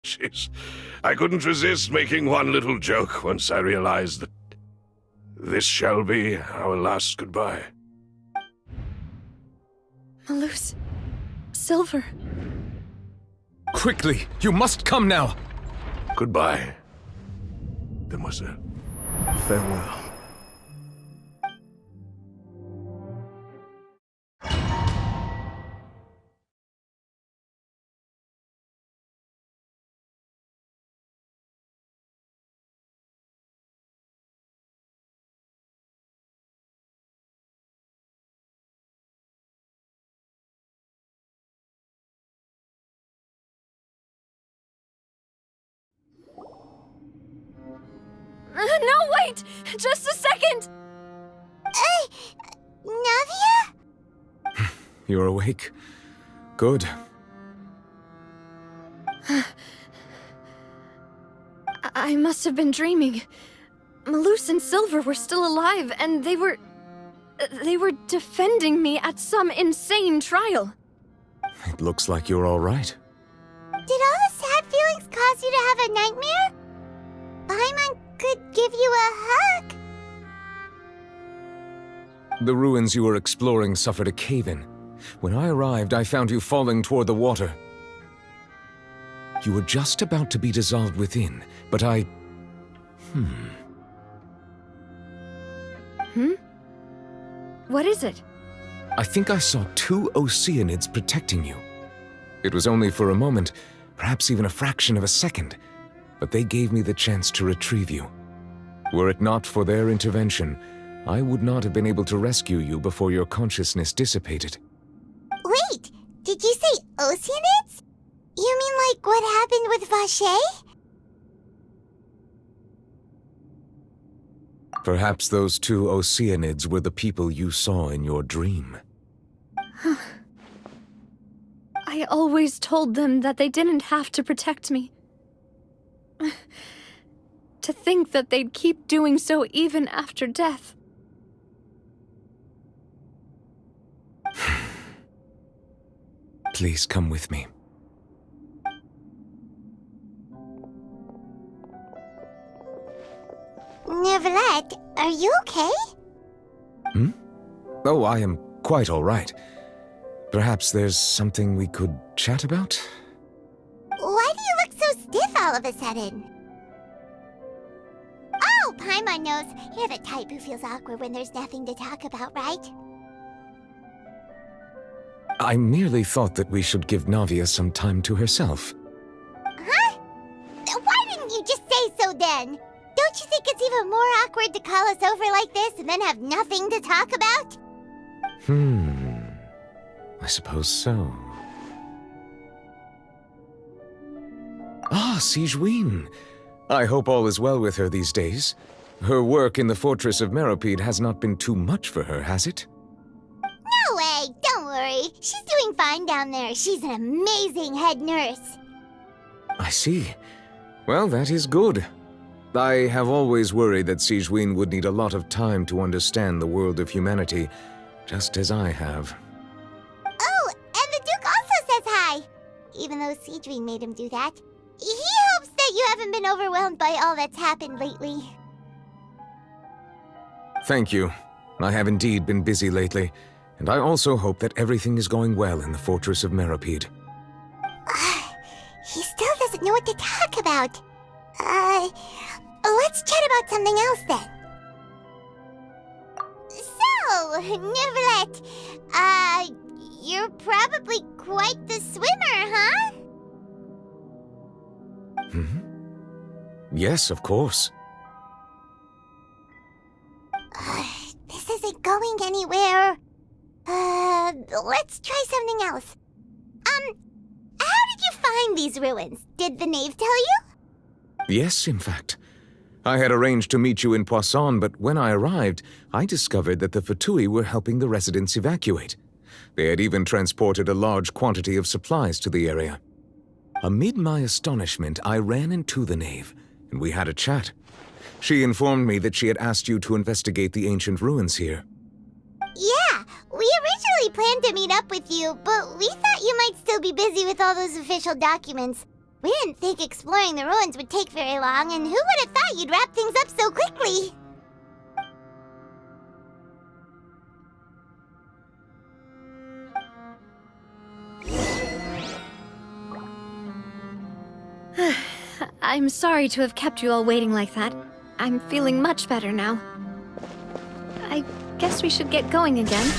Jeez. I couldn't resist making one little joke once I realized that this shall be our last goodbye. Malus. Silver. Quickly! You must come now! Goodbye, demoiselle. Farewell. No, wait! Just a second! Navia? You're awake. Good. I must have been dreaming. Malus and Silver were still alive, and they were defending me at some insane trial. It looks like you're all right. Did all the sad feelings cause you to have a nightmare? Paimon could give you a hug. The ruins you were exploring suffered a cave-in. When I arrived, I found you falling toward the water. You were just about to be dissolved within, but I... What is it? I think I saw 2 Oceanids protecting you. It was only for a moment, perhaps even a fraction of a second, but they gave me the chance to retrieve you. Were it not for their intervention, I would not have been able to rescue you before your consciousness dissipated. Wait, did you say Oceanids? You mean like what happened with Vache? Perhaps those 2 Oceanids were the people you saw in your dream. I always told them that they didn't have to protect me. To think that they'd keep doing so even after death. Please come with me. Neverlet, are you okay? Oh, I am quite all right. Perhaps there's something we could chat about? Why do you look so stiff all of a sudden? Oh, Paimon knows. You're the type who feels awkward when there's nothing to talk about, right? I merely thought that we should give Navia some time to herself. Huh? Why didn't you just say so then? Don't you think it's even more awkward to call us over like this and then have nothing to talk about? I suppose so. Ah, Sigewinne. I hope all is well with her these days. Her work in the Fortress of Meropide has not been too much for her, has it? No way, don't worry. She's doing fine down there. She's an amazing head nurse. I see. Well, that is good. I have always worried that Sigewinne would need a lot of time to understand the world of humanity, just as I have. Oh, and the Duke also says hi. Even though Sigewinne made him do that. He hopes that you haven't been overwhelmed by all that's happened lately. Thank you. I have indeed been busy lately, and I also hope that everything is going well in the Fortress of Meropide. He still doesn't know what to talk about. Let's chat about something else then. So, Neverlet, you're probably quite the swimmer, huh? Yes, of course. This isn't going anywhere. Let's try something else. How did you find these ruins? Did the knave tell you? Yes, in fact. I had arranged to meet you in Poisson, but when I arrived, I discovered that the Fatui were helping the residents evacuate. They had even transported a large quantity of supplies to the area. Amid my astonishment, I ran into the knave, and we had a chat. She informed me that she had asked you to investigate the ancient ruins here. Yeah, we originally planned to meet up with you, but we thought you might still be busy with all those official documents. We didn't think exploring the ruins would take very long, and who would have thought you'd wrap things up so quickly? I'm sorry to have kept you all waiting like that. I'm feeling much better now. I guess we should get going again.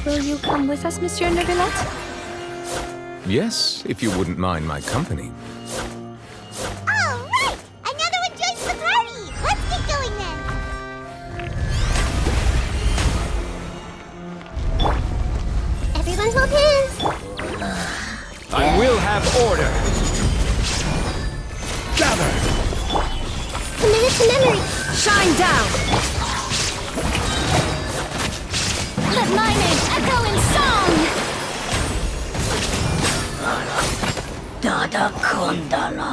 Will you come with us, Monsieur Neuvillette? Yes, if you wouldn't mind my company. All right! Another one joins the party! Let's get going then! Everyone hold hands! I will have order. Gather! Committed to memory! Shine down! Let my name echo in song! Dada Kondala.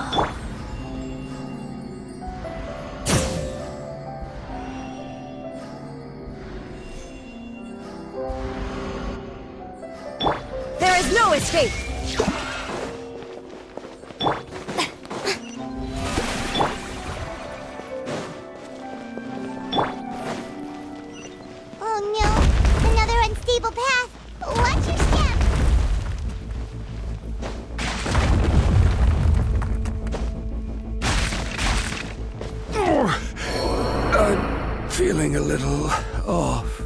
There is no escape! Oh no! Another unstable path! Watch your step! I'm feeling a little off.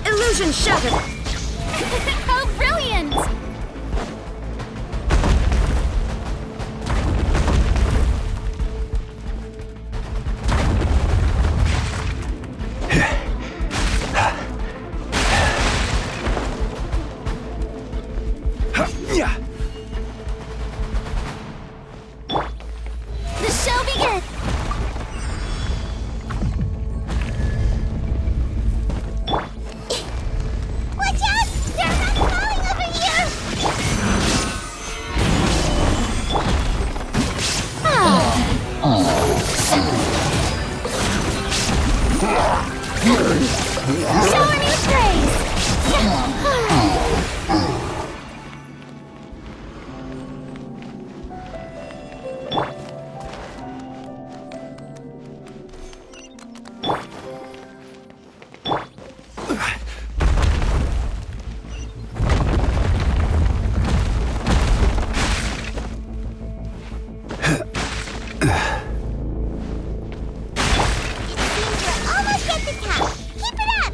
Illusion shattered! How brilliant! The show begins! Watch out! There's not falling over here! Shower me with praise! We're almost at the top! Keep it up!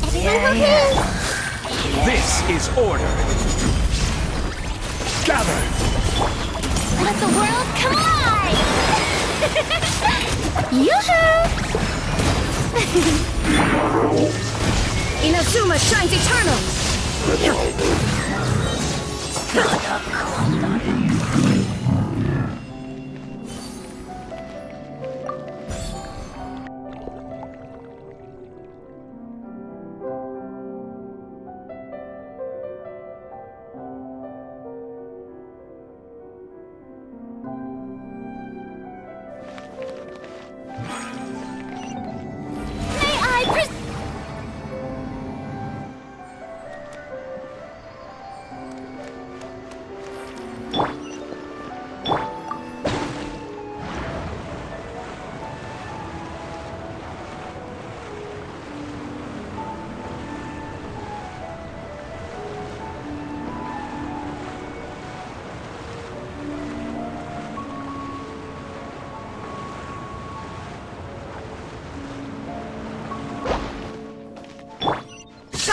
Everyone hold hands! This is order. Gather! Let the world come alive! Yoo-hoo! Inazuma shines eternal! May I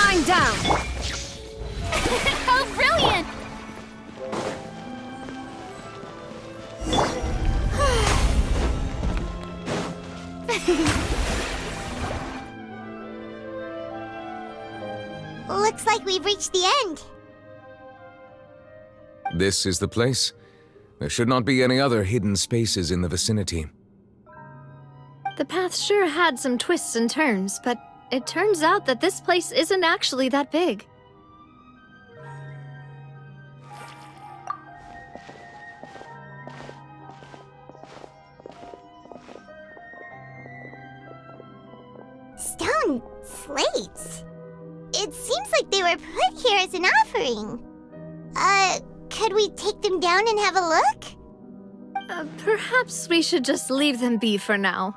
Shine down! How brilliant! Looks like we've reached the end. This is the place. There should not be any other hidden spaces in the vicinity. The path sure had some twists and turns, but it turns out that this place isn't actually that big. Stone slates? It seems like they were put here as an offering. Could we take them down and have a look? Perhaps we should just leave them be for now.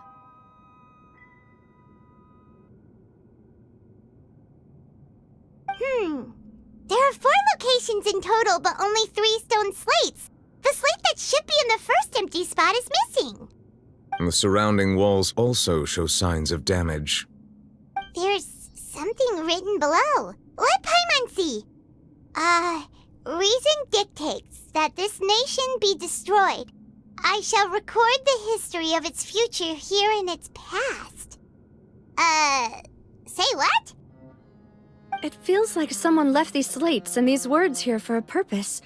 There are 4 locations in total, but only 3 stone slates. The slate that should be in the first empty spot is missing. The surrounding walls also show signs of damage. There's something written below. Let Paimon see. Reason dictates that this nation be destroyed. I shall record the history of its future here in its past. Say what? It feels like someone left these slates and these words here for a purpose.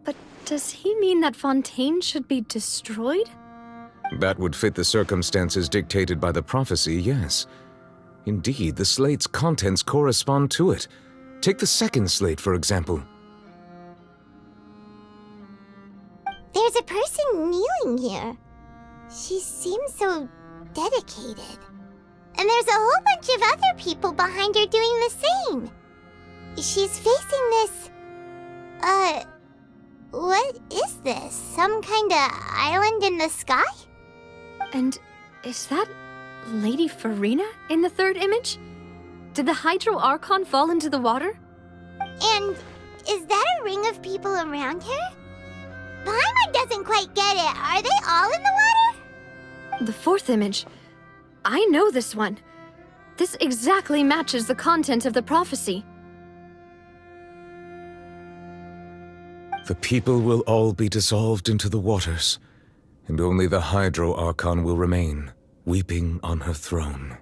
But does he mean that Fontaine should be destroyed? That would fit the circumstances dictated by the prophecy, yes. Indeed, the slate's contents correspond to it. Take the second slate, for example. There's a person kneeling here. She seems so dedicated. And there's a whole bunch of other people behind her doing the same. She's facing this... what is this? Some kind of island in the sky? And is that Lady Farina in the third image? Did the Hydro Archon fall into the water? And is that a ring of people around her? Paimon doesn't quite get it. Are they all in the water? The fourth image. I know this one. This exactly matches the content of the prophecy. The people will all be dissolved into the waters, and only the Hydro Archon will remain, weeping on her throne.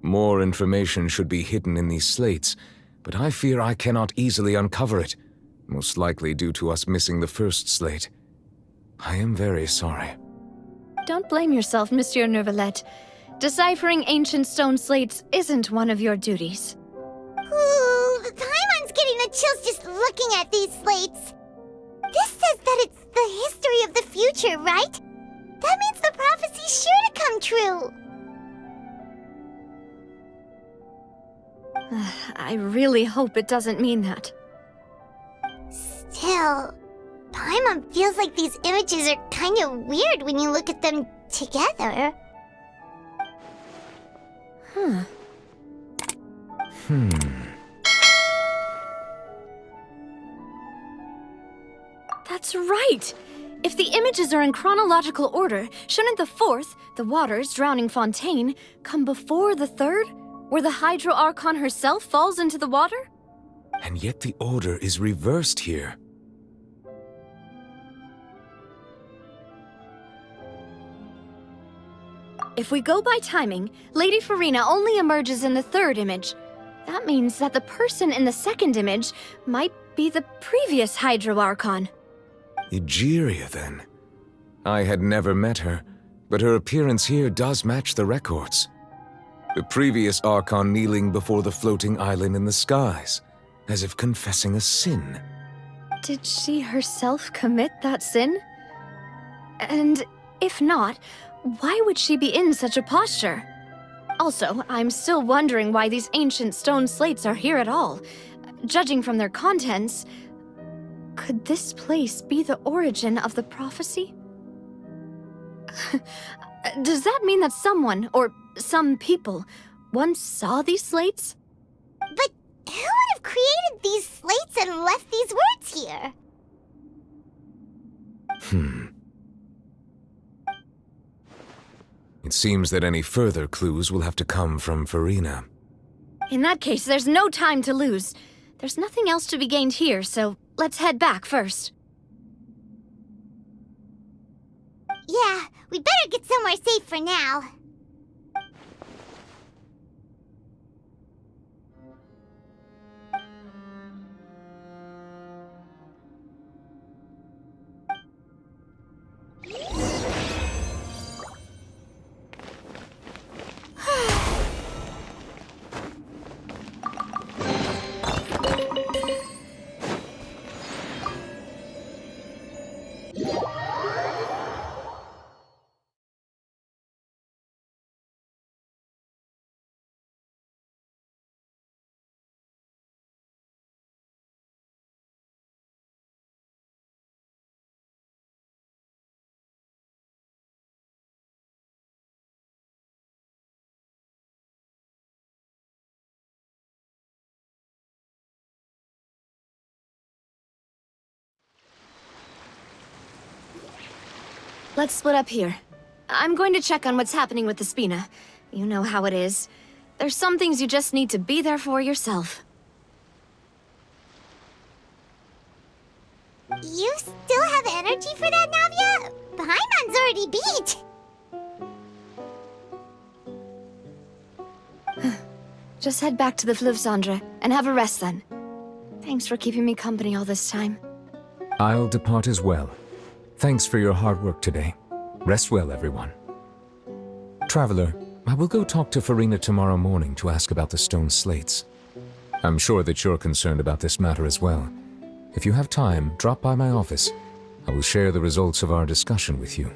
More information should be hidden in these slates, but I fear I cannot easily uncover it, most likely due to us missing the first slate. I am very sorry. Don't blame yourself, Monsieur Neuvillette. Deciphering ancient stone slates isn't one of your duties. Ooh, Paimon's getting the chills just looking at these slates. This says that it's the history of the future, right? That means the prophecy's sure to come true. I really hope it doesn't mean that. Still, Paimon feels like these images are kind of weird when you look at them together. That's right! If the images are in chronological order, shouldn't the fourth, the waters drowning Fontaine, come before the third, where the Hydro Archon herself falls into the water? And yet the order is reversed here. If we go by timing, Lady Farina only emerges in the third image. That means that the person in the second image might be the previous Hydro Archon. Egeria, then. I had never met her, but her appearance here does match the records. The previous Archon kneeling before the floating island in the skies, as if confessing a sin. Did she herself commit that sin? And if not, why would she be in such a posture? Also, I'm still wondering why these ancient stone slates are here at all. Judging from their contents, could this place be the origin of the prophecy? Does that mean that someone, or some people, once saw these slates? But who would have created these slates and left these words here? It seems that any further clues will have to come from Farina. In that case, there's no time to lose. There's nothing else to be gained here, so let's head back first. Yeah, we better get somewhere safe for now. Let's split up here. I'm going to check on what's happening with the Spina. You know how it is. There's some things you just need to be there for yourself. You still have energy for that, Navia? Paimon's already beat. Just head back to the Fleuve Cendre and have a rest then. Thanks for keeping me company all this time. I'll depart as well. Thanks for your hard work today. Rest well, everyone. Traveler, I will go talk to Farina tomorrow morning to ask about the stone slates. I'm sure that you're concerned about this matter as well. If you have time, drop by my office. I will share the results of our discussion with you.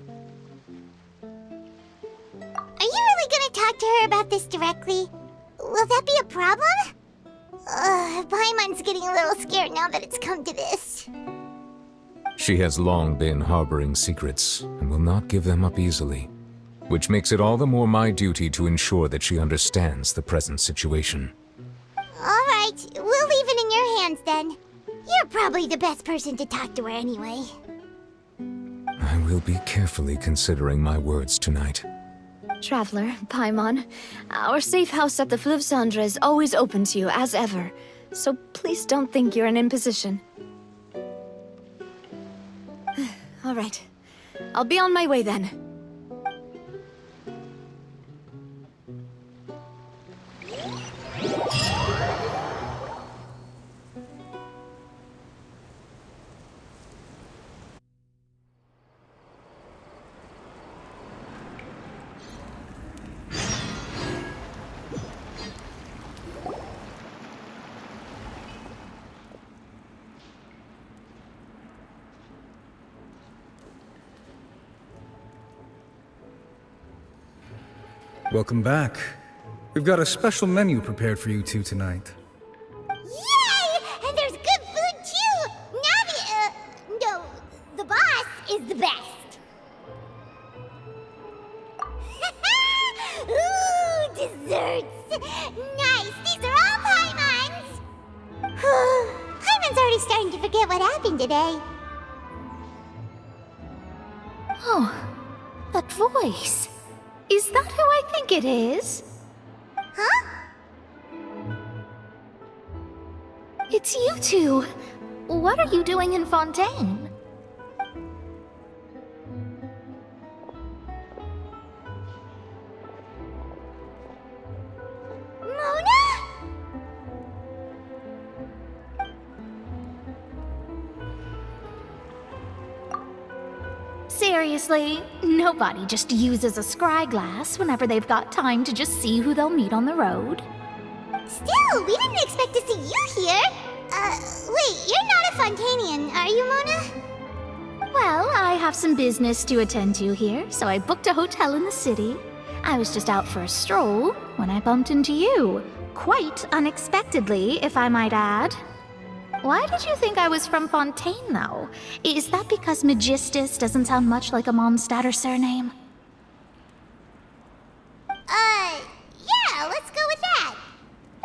Are you really gonna talk to her about this directly? Will that be a problem? Paimon's getting a little scared now that it's come to this. She has long been harboring secrets and will not give them up easily, which makes it all the more my duty to ensure that she understands the present situation. Alright, we'll leave it in your hands then. You're probably the best person to talk to her anyway. I will be carefully considering my words tonight. Traveler, Paimon, our safe house at the Fleuve Cendre is always open to you as ever, so please don't think you're an imposition. All right. I'll be on my way then. Welcome back. We've got a special menu prepared for you two tonight. Yay! And there's good food too! Navi, no, the boss is the best. Ooh, desserts! Nice, these are all Paimon's! Paimon's already starting to forget what happened today. Oh, that voice. Is that who I think it is? Huh? It's you two. What are you doing in Fontaine? Mona? Seriously, nobody just uses a scry glass whenever they've got time to just see who they'll meet on the road. Still, we didn't expect to see you here. Wait, you're not a Fontanian, are you, Mona? Well, I have some business to attend to here, so I booked a hotel in the city. I was just out for a stroll when I bumped into you. Quite unexpectedly, if I might add. Why did you think I was from Fontaine, though? Is that because Magistus doesn't sound much like a Mondstadt surname? Yeah, let's go with that.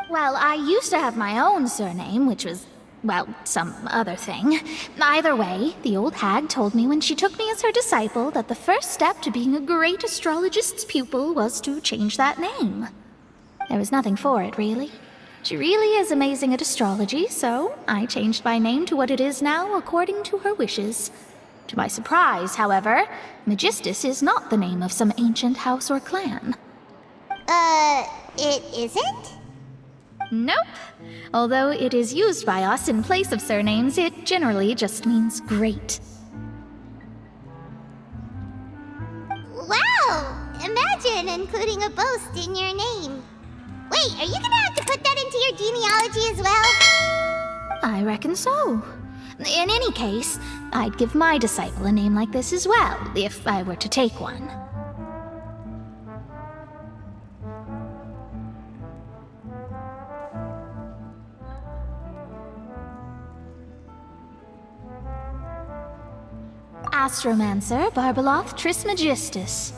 Well, I used to have my own surname, which was, well, some other thing. Either way, the old hag told me when she took me as her disciple that the first step to being a great astrologist's pupil was to change that name. There was nothing for it, really. She really is amazing at astrology, so I changed my name to what it is now according to her wishes. To my surprise, however, Magistus is not the name of some ancient house or clan. It isn't? Nope. Although it is used by us in place of surnames, it generally just means great. Wow! Imagine including a boast in your name. Wait, are you gonna have to put that into your genealogy as well? I reckon so. In any case, I'd give my disciple a name like this as well, if I were to take one. Astromancer Barbeloth Trismegistus.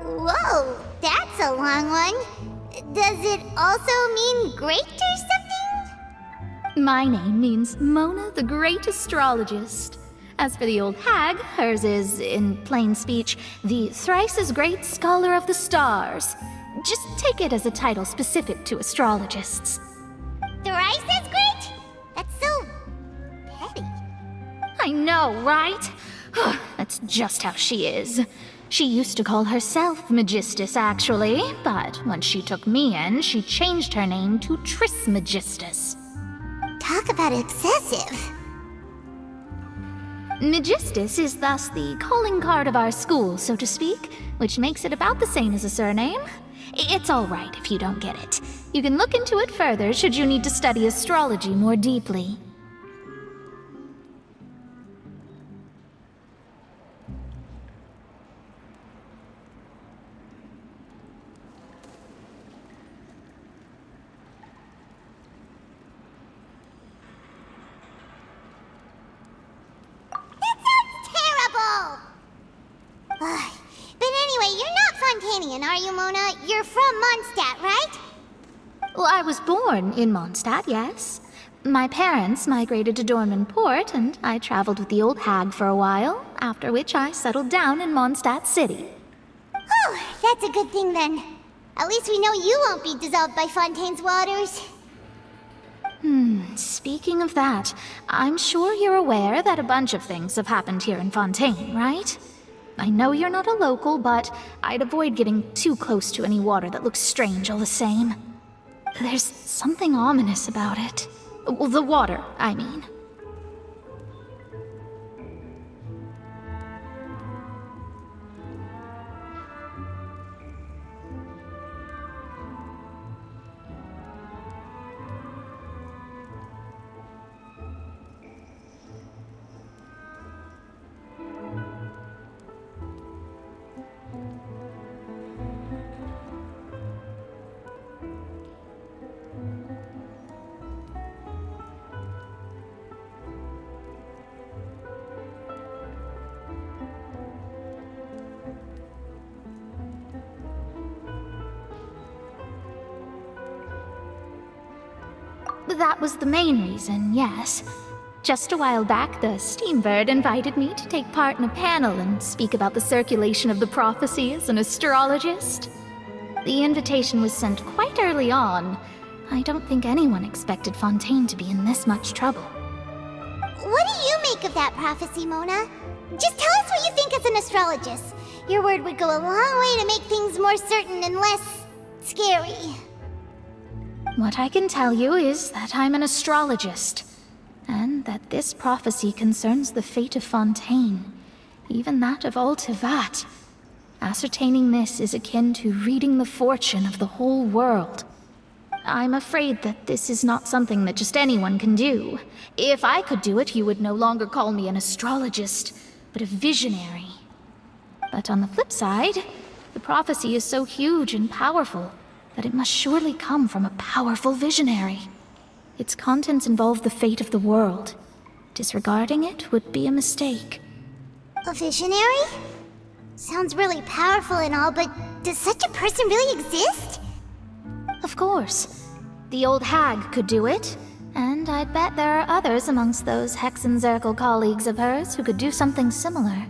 Whoa, that's a long one. Does it also mean great or something? My name means Mona the Great Astrologist. As for the old hag, hers is, in plain speech, the thrice as great Scholar of the Stars. Just take it as a title specific to astrologists. Thrice as great? That's so petty. I know, right? That's just how she is. She used to call herself Magistus, actually, but when she took me in, she changed her name to Trismegistus. Talk about excessive. Magistus is thus the calling card of our school, so to speak, which makes it about the same as a surname. It's all right if you don't get it. You can look into it further should you need to study astrology more deeply. But anyway, you're not Fontanian, are you, Mona? You're from Mondstadt, right? Well, I was born in Mondstadt, yes. My parents migrated to Dorman Port, and I traveled with the old hag for a while, after which I settled down in Mondstadt City. Oh, that's a good thing then. At least we know you won't be dissolved by Fontaine's waters. Speaking of that, I'm sure you're aware that a bunch of things have happened here in Fontaine, right? I know you're not a local, but I'd avoid getting too close to any water that looks strange all the same. There's something ominous about it. Well, the water, I mean. That was the main reason, yes. Just a while back, the Steambird invited me to take part in a panel and speak about the circulation of the prophecy as an astrologist. The invitation was sent quite early on. I don't think anyone expected Fontaine to be in this much trouble. What do you make of that prophecy, Mona? Just tell us what you think as an astrologist. Your word would go a long way to make things more certain and less scary. What I can tell you is that I'm an astrologist, and that this prophecy concerns the fate of Fontaine, even that of all Tevat. Ascertaining this is akin to reading the fortune of the whole world. I'm afraid that this is not something that just anyone can do. If I could do it, you would no longer call me an astrologist, but a visionary. But on the flip side, the prophecy is so huge and powerful that it must surely come from a powerful visionary. Its contents involve the fate of the world. Disregarding it would be a mistake. A visionary? Sounds really powerful and all, but Does such a person really exist? Of course. The old hag could do it. And I'd bet there are others amongst those Hexenzirkel colleagues of hers who could do something similar.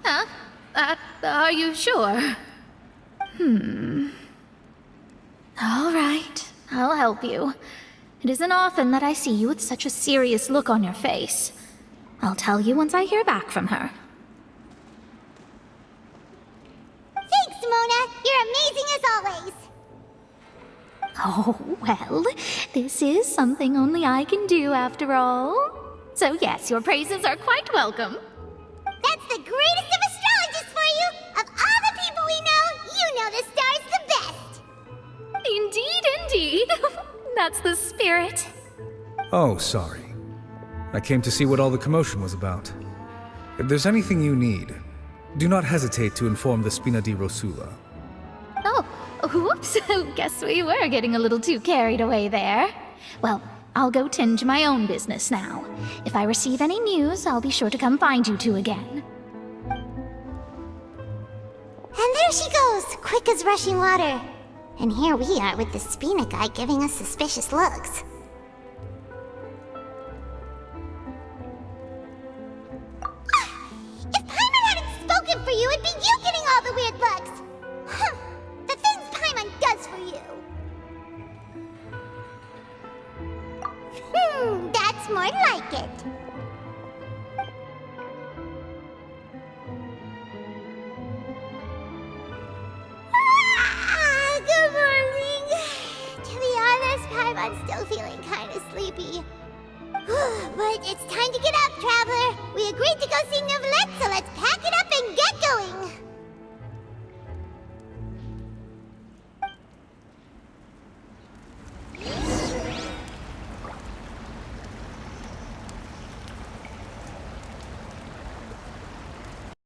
Huh? Are you sure? All right, I'll help you. It isn't often that I see you with such a serious look on your face. I'll tell you once I hear back from her. Thanks, Mona. You're amazing as always. Oh, well, this is something only I can do after all. So yes, your praises are quite welcome. That's the greatest of astrologists for you! Of all the people we know, you know the star's the best! Indeed, indeed. That's the spirit. Oh, sorry. I came to see what all the commotion was about. If there's anything you need, do not hesitate to inform the Spina di Rosula. Oh, whoops. Guess we were getting a little too carried away there. Well, I'll go tend to my own business now. If I receive any news, I'll be sure to come find you two again. And there she goes, quick as rushing water. And here we are with the Spina guy giving us suspicious looks. If Paimon hadn't spoken for you, it'd be you getting all the weird looks! Huh, the things Paimon does for you! That's more like it. Good morning. To be honest, Paimon's still feeling kind of sleepy. But it's time to get up, Traveler. We agreed to go see Neveletza.